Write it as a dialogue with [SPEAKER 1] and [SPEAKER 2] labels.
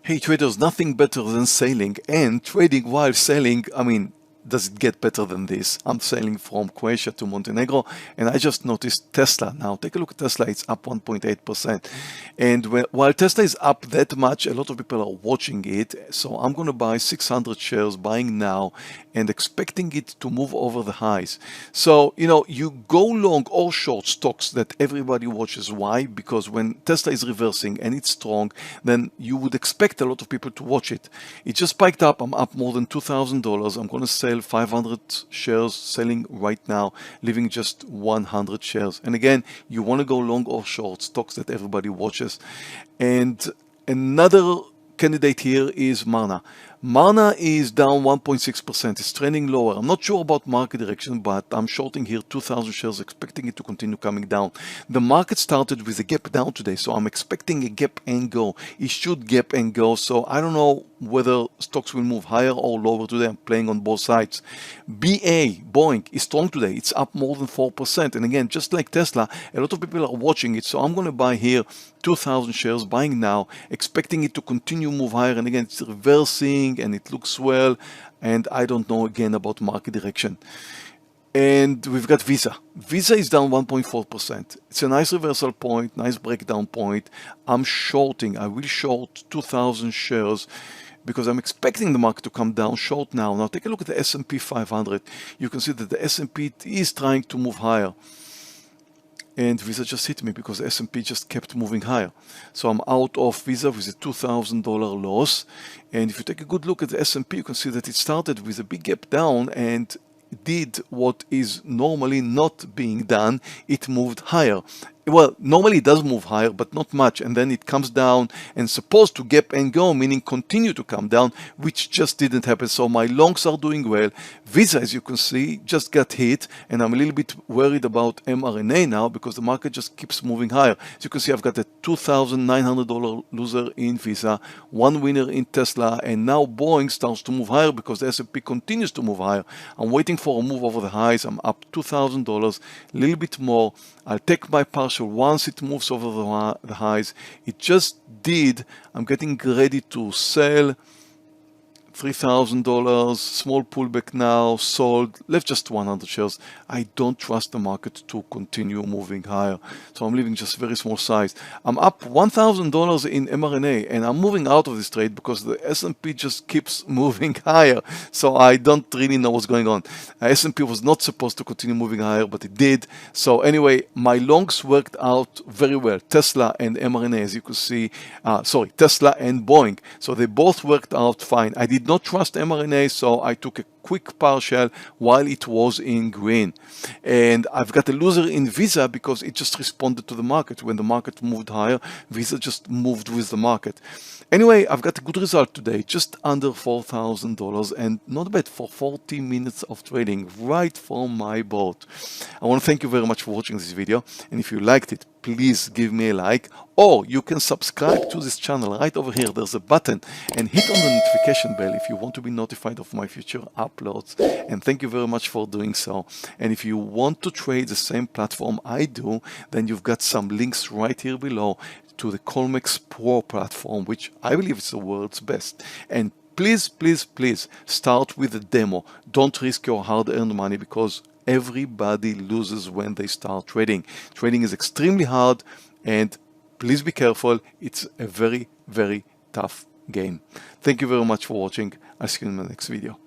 [SPEAKER 1] Hey traders, nothing better than sailing, and trading while sailing, I mean, does it get better than this? I'm sailing from Croatia to Montenegro, and I just noticed Tesla. Now, take a look at Tesla, it's up 1.8%. And while Tesla is up that much, a lot of people are watching it. So I'm going to buy 600 shares, buying now, and expecting it to move over the highs. So, you go long or short stocks that everybody watches. Why? Because when Tesla is reversing and it's strong, then you would expect a lot of people to watch it. It just spiked up. I'm up more than $2,000. I'm going to sell 500 shares, selling right now, leaving just 100 shares. And again, you want to go long or short stocks that everybody watches. And another candidate here is MRNA. MRNA is down 1.6%. It's trending lower. I'm not sure about market direction, but I'm shorting here 2,000 shares, expecting it to continue coming down. The market started with a gap down today, so I'm expecting a gap and go. It should gap and go, so I don't know whether stocks will move higher or lower today. I'm playing on both sides. Boeing is strong today. It's up more than 4%. And again, just like Tesla, a lot of people are watching it, so I'm going to buy here 2,000 shares, buying now, expecting it to continue move higher. And again, it's reversing and it looks well, and I don't know again about market direction. And we've got Visa. Visa is down 1.4%. It's a nice reversal point, nice breakdown point. I'm shorting. I will short 2,000 shares because I'm expecting the market to come down short now. Now take a look at the S&P 500. You can see that the S&P is trying to move higher. And Visa just hit me because S&P just kept moving higher. So I'm out of Visa with a $2,000 loss. And if you take a good look at the S&P, you can see that it started with a big gap down and did what is normally not being done. It moved higher. Well, normally it does move higher, but not much, and then it comes down and supposed to gap and go, meaning continue to come down, which just didn't happen. So my longs are doing well. Visa, as you can see, just got hit, and I'm a little bit worried about MRNA now because the market just keeps moving higher. As you can see, I've got a $2,900 loser in Visa, one winner in Tesla, and now Boeing starts to move higher because the S&P continues to move higher. I'm waiting for a move over the highs. I'm up $2,000, a little bit more. I'll take my partial once it moves over the highs. It just did. I'm getting ready to sell. $3,000, small pullback now, sold, left just 100 shares. I don't trust the market to continue moving higher. So I'm leaving just very small size. I'm up $1,000 in MRNA, and I'm moving out of this trade because the S&P just keeps moving higher. So I don't really know what's going on. S&P was not supposed to continue moving higher, but it did. So anyway, my longs worked out very well. Tesla and MRNA, as you can see, Tesla and Boeing. So they both worked out fine. I did not trust MRNA, so I took a quick partial while it was in green. And I've got a loser in Visa because it just responded to the market. When the market moved higher, Visa just moved with the market. Anyway, I've got a good result today, just under $4,000, and not bad for 40 minutes of trading right from my boat. I want to thank you very much for watching this video, and if you liked it, please give me a like, or you can subscribe to this channel right over here. There's a button, and hit on the notification bell if you want to be notified of my future uploads. And thank you very much for doing so. And if you want to trade the same platform I do, then you've got some links right here below to the Colmex Pro platform, which I believe is the world's best. And please, please, please start with a demo. Don't risk your hard-earned money because everybody loses when they start trading. Trading is extremely hard, and please be careful. It's a very, very tough game. Thank you very much for watching. I'll see you in my next video.